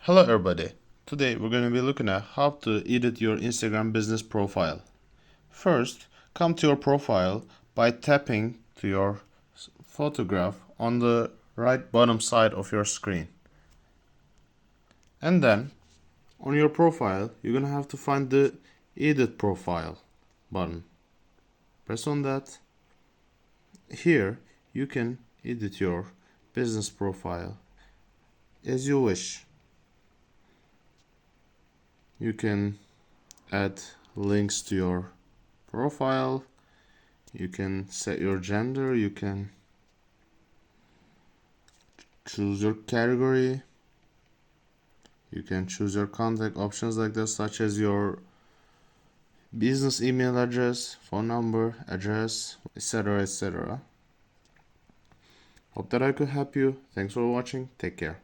Hello everybody. Today we're going to be looking at how to edit your Instagram business profile. First, come to your profile by tapping to your photograph on the right bottom side of your screen. And then on your profile, you're going to have to find the edit profile button. Press on that. Here you can edit your business profile as you wish. You can add links to your profile, you can set your gender, you can choose your category, you can choose your contact options like this, such as your business email address, phone number, address, etc. etc. Hope that I could help you. Thanks for watching. Take care.